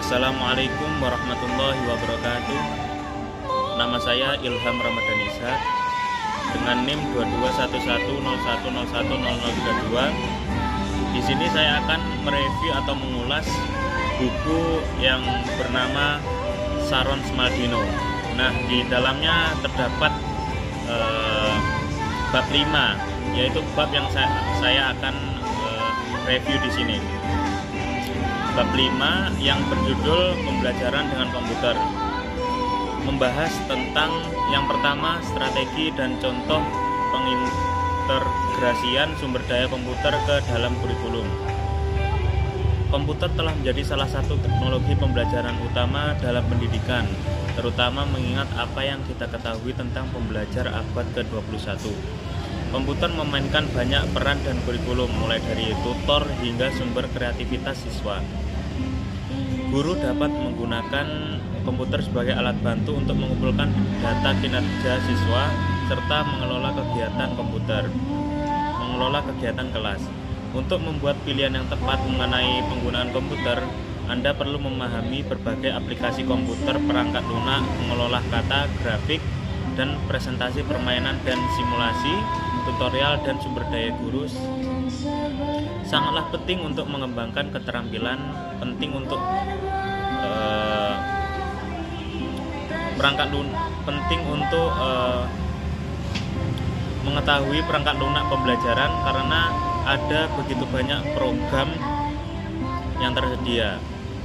Assalamualaikum warahmatullahi wabarakatuh. Nama saya Ilham Ramadan Ishak dengan NIM 221101010032. Di sini saya akan mereview atau mengulas buku yang bernama Saron Smaldino. Nah, di dalamnya terdapat bab 5, yaitu bab yang saya akan review di sini. Bab 5 yang berjudul Pembelajaran dengan Komputer, membahas tentang yang pertama, strategi dan contoh pengintegrasian sumber daya komputer ke dalam kurikulum. Komputer telah menjadi salah satu teknologi pembelajaran utama dalam pendidikan, terutama mengingat apa yang kita ketahui tentang pembelajar abad ke-21. Komputer memainkan banyak peran dan kurikulum, mulai dari tutor hingga sumber kreativitas siswa. Guru dapat menggunakan komputer sebagai alat bantu untuk mengumpulkan data kinerja siswa serta mengelola kegiatan kelas. Untuk membuat pilihan yang tepat mengenai penggunaan komputer, Anda perlu memahami berbagai aplikasi komputer, perangkat lunak, mengelola kata, grafik, dan presentasi permainan dan simulasi, tutorial, dan sumber daya guru. Sangatlah penting untuk mengembangkan keterampilan penting untuk mengetahui perangkat lunak pembelajaran, karena ada begitu banyak program yang tersedia.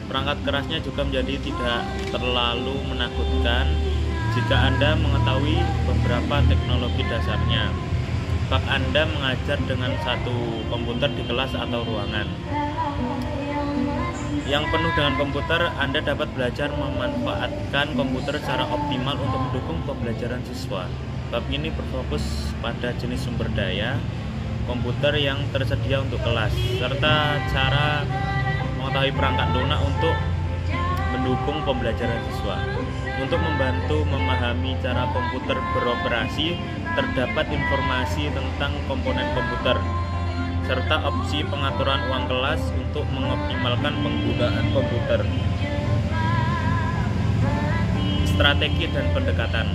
Perangkat kerasnya juga menjadi tidak terlalu menakutkan jika Anda mengetahui beberapa teknologi dasarnya. Bak Anda mengajar dengan satu komputer di kelas atau ruangan yang penuh dengan komputer, Anda dapat belajar memanfaatkan komputer secara optimal untuk mendukung pembelajaran siswa. Bab ini berfokus pada jenis sumber daya komputer yang tersedia untuk kelas, serta cara mengetahui perangkat lunak untuk mendukung pembelajaran siswa. Untuk membantu memahami cara komputer beroperasi, terdapat informasi tentang komponen komputer serta opsi pengaturan uang kelas untuk mengoptimalkan penggunaan komputer. Strategi dan pendekatan.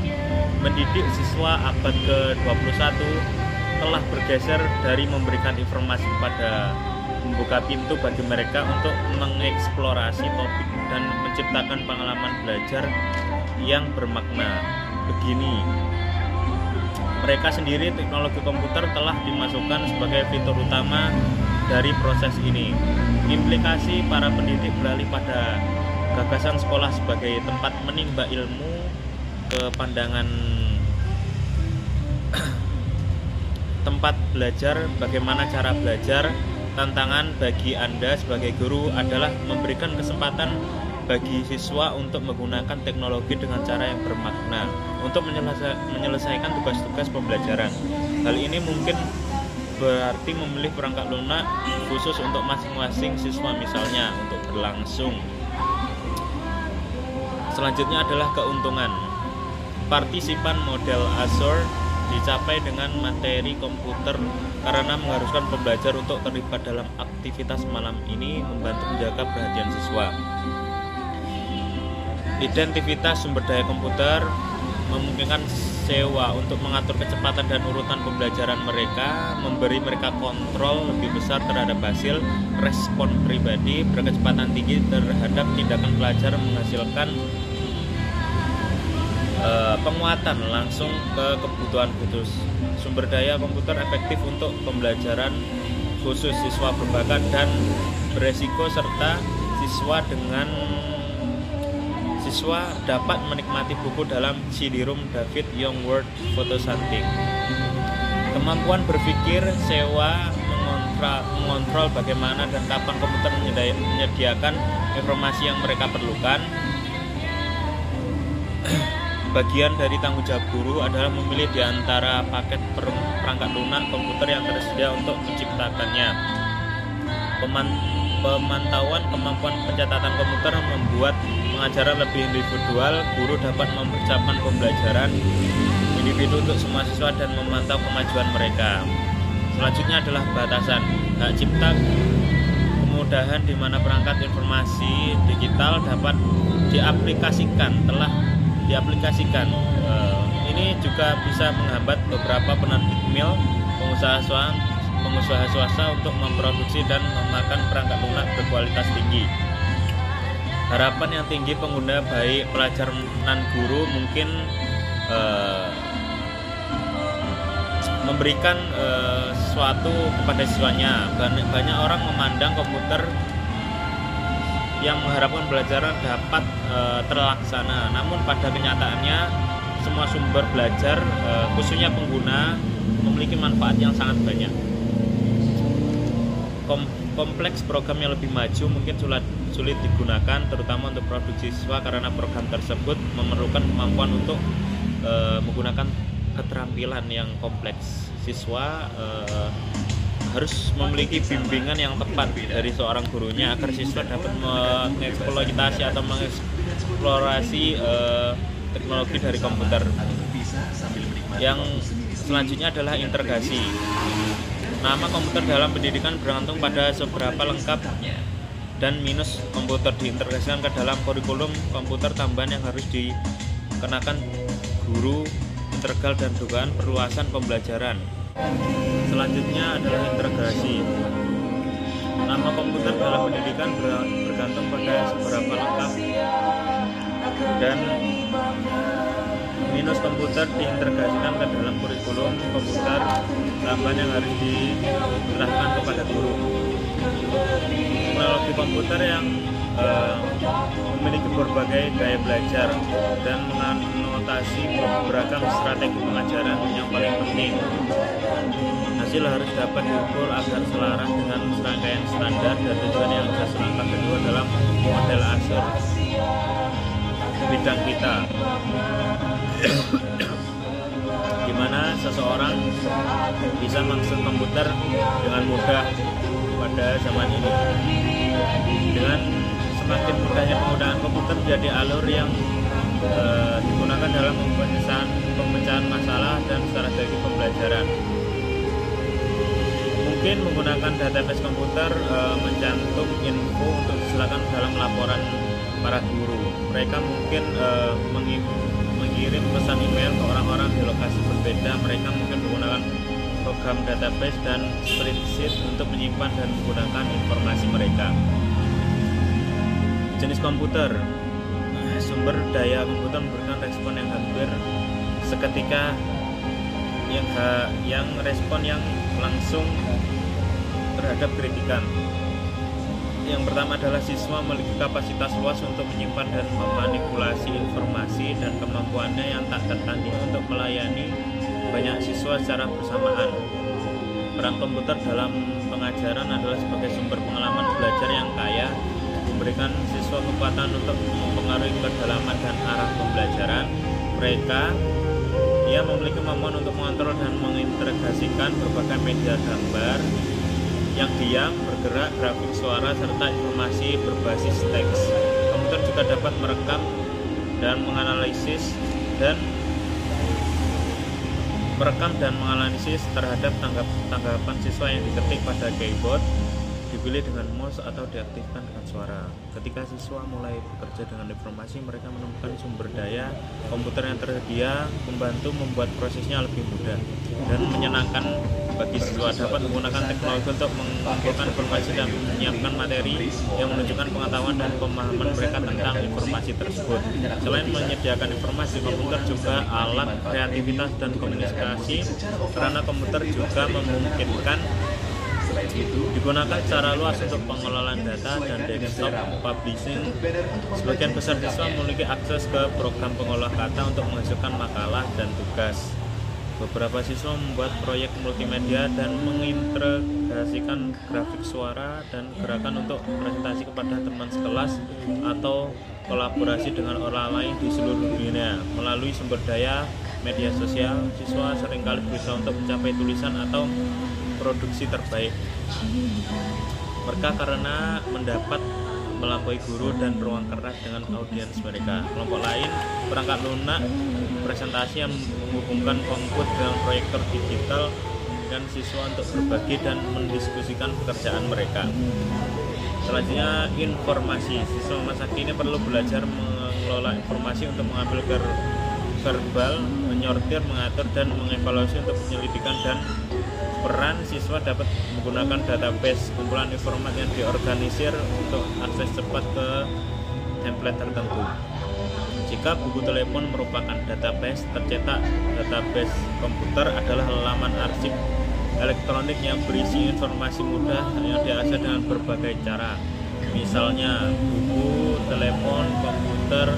Mendidik siswa abad ke-21 telah bergeser dari memberikan informasi pada membuka pintu bagi mereka untuk mengeksplorasi topik dan menciptakan pengalaman belajar yang bermakna. Begini, mereka sendiri, teknologi komputer telah dimasukkan sebagai fitur utama dari proses ini. Implikasi para pendidik beralih pada gagasan sekolah sebagai tempat menimba ilmu ke pandangan tempat belajar, bagaimana cara belajar. Tantangan bagi Anda sebagai guru adalah memberikan kesempatan bagi siswa untuk menggunakan teknologi dengan cara yang bermakna untuk menyelesaikan tugas-tugas pembelajaran. Hal ini mungkin berarti memilih perangkat lunak khusus untuk masing-masing siswa, misalnya untuk berlangsung. Selanjutnya adalah keuntungan. Partisipan model Azure dicapai dengan materi komputer karena mengharuskan pembelajar untuk terlibat dalam aktivitas malam ini, membantu menjaga perhatian siswa. Identitas sumber daya komputer memungkinkan sewa untuk mengatur kecepatan dan urutan pembelajaran mereka, memberi mereka kontrol lebih besar terhadap hasil, respon pribadi, berkecepatan tinggi terhadap tindakan pelajar, menghasilkan penguatan langsung ke kebutuhan khusus. Sumber daya komputer efektif untuk pembelajaran khusus siswa berbakat dan beresiko, serta siswa dapat menikmati buku dalam CD-ROM David Young World Photosynthetic. Kemampuan berpikir, sewa, mengontrol bagaimana dan kapan komputer menyediakan informasi yang mereka perlukan. Bagian dari tanggung jawab guru adalah memilih di antara paket perangkat lunak komputer yang tersedia untuk menciptakannya. Pemantauan kemampuan pencatatan komputer membuat pengajaran lebih individual. Guru dapat mempersiapkan pembelajaran individu untuk semua siswa dan memantau kemajuan mereka. Selanjutnya adalah batasan hak cipta. kemudahan di mana perangkat informasi digital dapat telah diaplikasikan. Ini juga bisa menghambat beberapa penerbit email, pengusaha swasta untuk memproduksi dan memakan perangkat lunak berkualitas tinggi. Harapan yang tinggi pengguna baik pelajar dan guru mungkin memberikan sesuatu kepada siswanya. Banyak orang memandang komputer yang mengharapkan pembelajaran dapat terlaksana, namun pada kenyataannya semua sumber belajar khususnya pengguna memiliki manfaat yang sangat banyak. Kompleks program yang lebih maju mungkin sulit digunakan, terutama untuk produksi siswa karena program tersebut memerlukan kemampuan untuk menggunakan keterampilan yang kompleks. Siswa harus memiliki bimbingan yang tepat dari seorang gurunya agar siswa dapat mengeksploitasi atau mengeksplorasi teknologi dari komputer. Yang selanjutnya adalah integrasi. Nama komputer dalam pendidikan bergantung pada seberapa lengkap dan minus komputer diintegrasikan ke dalam kurikulum komputer tambahan yang harus dikenakan guru, integral dan dugaan perluasan pembelajaran. Selanjutnya adalah integrasi. Nama komputer dalam pendidikan bergantung pada seberapa lengkap dan minus komputer diintegrasikan ke dalam kurikulum komputer tambahan yang harus diserahkan kepada guru. Teknologi komputer yang memiliki berbagai gaya belajar dan menganotasi beragam strategi pengajaran yang paling penting. Hasil harus dapat diukur agar selaras dengan serangkaian standar dan tujuan yang jelas. Langkah kedua dalam model asur bidang kita, di mana seseorang bisa mengakses komputer dengan mudah pada zaman ini. Dengan semakin mudahnya penggunaan komputer menjadi alur yang digunakan dalam pemecahan masalah dan strategi pembelajaran. Mungkin menggunakan database komputer mencantum info untuk disilakan dalam laporan para guru. Mereka mungkin mengirim pesan email ke orang-orang di lokasi berbeda. Mereka mungkin menggunakan program database dan spreadsheet untuk menyimpan dan menggunakan informasi mereka. Jenis komputer, sumber daya komputer memberikan respon yang hampir seketika, yang respon yang langsung terhadap kritikan. Yang pertama adalah siswa memiliki kapasitas luas untuk menyimpan dan memanipulasi informasi dan kemampuannya yang tak tertanding untuk melayani banyak siswa secara bersamaan. Peran komputer dalam pengajaran adalah sebagai sumber pengalaman belajar yang kaya, memberikan siswa kekuatan untuk mempengaruhi kedalaman dan arah pembelajaran mereka. Ia memiliki kemampuan untuk mengontrol dan mengintegrasikan berbagai media gambar yang diam, bergerak, grafik, suara, serta informasi berbasis teks. Komputer juga dapat merekam dan menganalisis terhadap tanggapan siswa yang diketik pada keyboard, dipilih dengan mouse atau diaktifkan dengan suara. Ketika siswa mulai bekerja dengan informasi, mereka menemukan sumber daya komputer yang tersedia membantu membuat prosesnya lebih mudah dan menyenangkan bagi siswa. Dapat menggunakan teknologi untuk mengumpulkan informasi dan menyiapkan materi yang menunjukkan pengetahuan dan pemahaman mereka tentang informasi tersebut. Selain menyediakan informasi, komputer juga alat kreativitas dan komunikasi, karena komputer juga memungkinkan digunakan secara luas untuk pengelolaan data dan desktop publishing. Sebagian besar siswa memiliki akses ke program pengolah kata untuk menghasilkan makalah dan tugas. Beberapa siswa membuat proyek multimedia dan mengintegrasikan grafik, suara, dan gerakan untuk presentasi kepada teman sekelas atau kolaborasi dengan orang lain di seluruh dunia. Melalui sumber daya media sosial, siswa seringkali berusaha untuk mencapai tulisan atau produksi terbaik mereka karena mendapat melampaui guru dan ruang keras dengan audiens mereka. Kelompok lain, perangkat lunak presentasi yang menghubungkan komputer dengan proyektor digital dan siswa untuk berbagi dan mendiskusikan pekerjaan mereka. Selanjutnya, informasi. Siswa masa kini perlu belajar mengelola informasi untuk mengambil verbal, menyortir, mengatur, dan mengevaluasi untuk penyelidikan. Dan peran siswa dapat menggunakan database kumpulan informasi yang diorganisir untuk akses cepat ke template tertentu. Jika buku telepon merupakan database tercetak, database komputer adalah halaman arsip elektronik yang berisi informasi mudah yang diakses dengan berbagai cara. Misalnya buku, telepon, komputer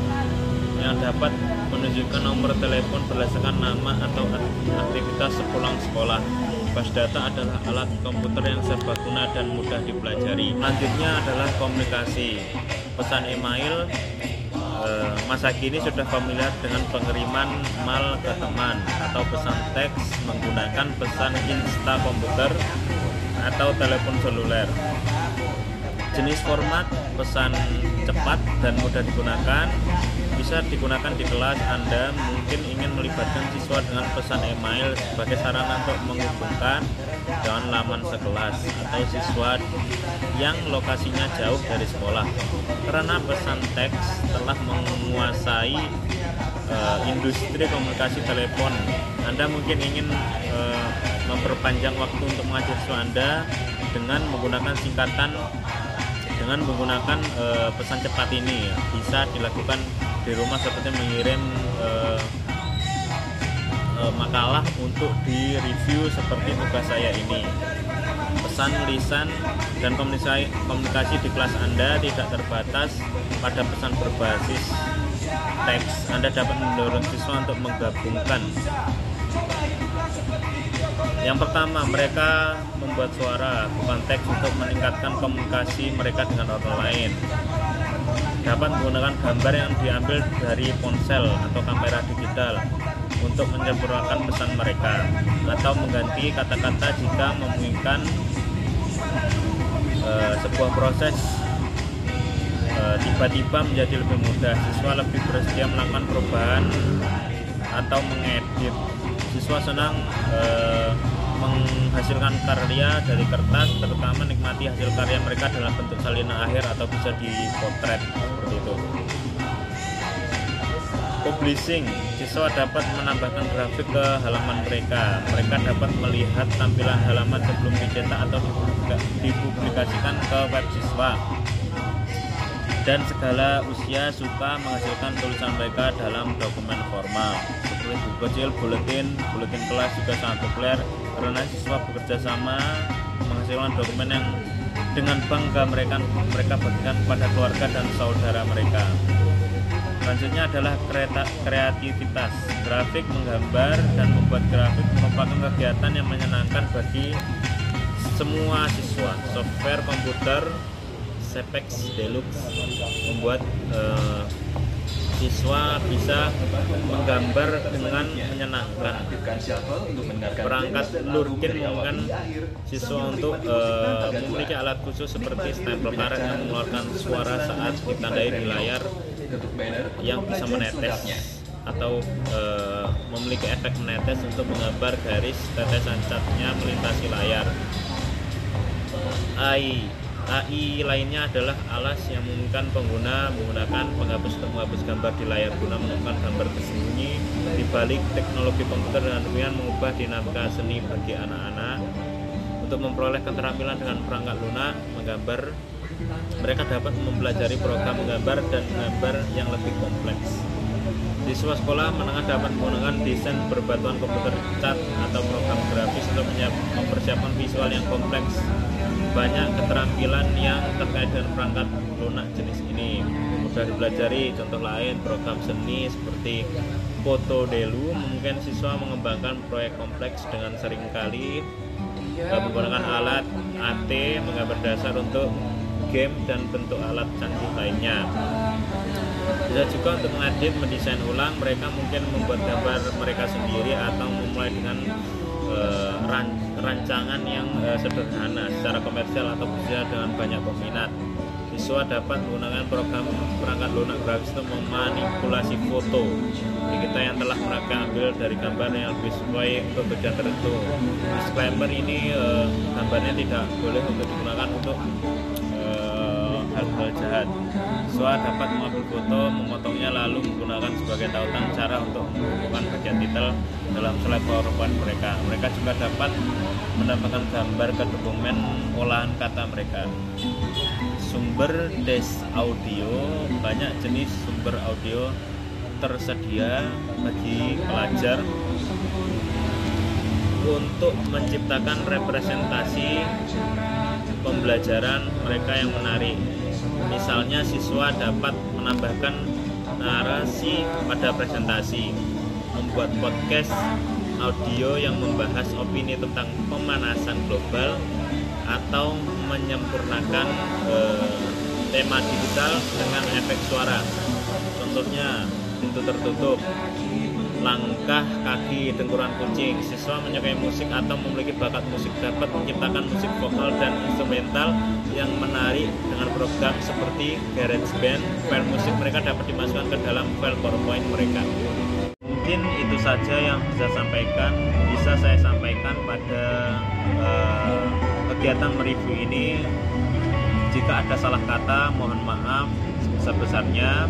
yang dapat menunjukkan nomor telepon berdasarkan nama atau aktivitas sepulang sekolah. Base data adalah alat komputer yang serbaguna dan mudah dipelajari. Selanjutnya adalah komunikasi. Pesan email. Masa kini sudah familiar dengan pengiriman mal ke teman atau pesan teks menggunakan pesan insta komputer atau telepon seluler. Jenis format pesan cepat dan mudah digunakan, bisa digunakan di kelas. Anda mungkin ingin melibatkan siswa dengan pesan email sebagai sarana untuk menghubungkan dengan laman sekelas atau siswa yang lokasinya jauh dari sekolah. Karena pesan teks telah menguasai industri komunikasi telepon, Anda mungkin ingin memperpanjang waktu untuk mengajar siswa Anda dengan menggunakan singkatan, dengan menggunakan pesan cepat ini. Bisa dilakukan di rumah seperti mengirim makalah untuk di-review seperti tugas saya ini. Pesan lisan dan komunikasi di kelas Anda tidak terbatas pada pesan berbasis teks. Anda dapat mendorong siswa untuk menggabungkan. Yang pertama, mereka membuat suara bukan teks untuk meningkatkan komunikasi mereka dengan orang lain. Dapat menggunakan gambar yang diambil dari ponsel atau kamera digital untuk menyempurnakan pesan mereka, atau mengganti kata-kata jika memungkinkan. Sebuah proses tiba-tiba menjadi lebih mudah. Siswa lebih bersedia melakukan perubahan atau mengedit. Siswa senang menghasilkan karya dari kertas, terutama nikmati hasil karya mereka dalam bentuk salinan akhir atau bisa dipotret seperti itu. Publishing, siswa dapat menambahkan grafik ke halaman mereka. Mereka dapat melihat tampilan halaman sebelum dicetak atau dipublikasikan ke web siswa. Dan segala usia suka menghasilkan tulisan mereka dalam dokumen formal seperti buku kecil, buletin kelas juga sangat populer karena siswa bekerja sama menghasilkan dokumen yang dengan bangga mereka bagikan kepada keluarga dan saudara mereka. Selanjutnya adalah kreativitas. Grafik, menggambar, dan membuat grafik merupakan kegiatan yang menyenangkan bagi semua siswa. Software komputer CPEX Deluxe membuat siswa bisa menggambar dengan menyenangkan. Perangkat Lurkin memungkinkan siswa untuk memiliki alat khusus seperti stempel karet yang mengeluarkan suara saat ditandai di layar yang bisa menetes atau memiliki efek menetes untuk menggambar garis tetesan catnya melintasi layar. AI lainnya adalah alas yang memungkinkan pengguna menggunakan penghapus untuk menghapus gambar di layar guna menemukan gambar tersembunyi di balik teknologi komputer, dengan demikian mengubah dinamika seni bagi anak-anak. Untuk memperoleh keterampilan dengan perangkat lunak menggambar, mereka dapat mempelajari program menggambar dan menggambar yang lebih kompleks. Siswa sekolah menengah dapat menggunakan desain berbatuan komputer cat atau program grafis untuk mempersiapkan visual yang kompleks. Banyak keterampilan yang terkait dengan perangkat lunak jenis ini mudah dipelajari. Contoh lain, program seni seperti Photodelu memungkinkan siswa mengembangkan proyek kompleks dengan seringkali menggunakan alat AT menggambar dasar untuk game dan bentuk alat canggih lainnya. Bisa juga untuk mengedit, mendesain ulang. Mereka mungkin membuat gambar mereka sendiri atau memulai dengan rancangan yang sederhana secara komersial atau bisa dengan banyak peminat. Siswa dapat menggunakan program perangkat lunak grafis untuk memanipulasi foto kita yang telah mereka ambil dari gambar yang lebih sesuai untuk tujuan tertentu. Disclaimer, ini gambarnya tidak boleh untuk digunakan untuk hal-hal jahat. Siswa dapat mengambil foto, memotongnya lalu menggunakan sebagai tautan cara untuk menghubungkan bagian titel dalam slide PowerPoint mereka. Mereka juga dapat menambahkan gambar ke dokumen olahan kata mereka. Sumber tes audio, banyak jenis sumber audio tersedia bagi pelajar untuk menciptakan representasi pembelajaran mereka yang menarik. Misalnya siswa dapat menambahkan narasi pada presentasi, membuat podcast audio yang membahas opini tentang pemanasan global, atau menyempurnakan tema digital dengan efek suara. Contohnya pintu tertutup, langkah kaki, dengkuran kucing. Siswa menyukai musik atau memiliki bakat musik dapat menciptakan musik vokal dan instrumental yang menarik dengan program seperti GarageBand. File musik mereka dapat dimasukkan ke dalam file PowerPoint mereka. Mungkin itu saja yang bisa saya sampaikan pada kegiatan mereview ini. Jika ada salah kata, mohon maaf sebesar-besarnya.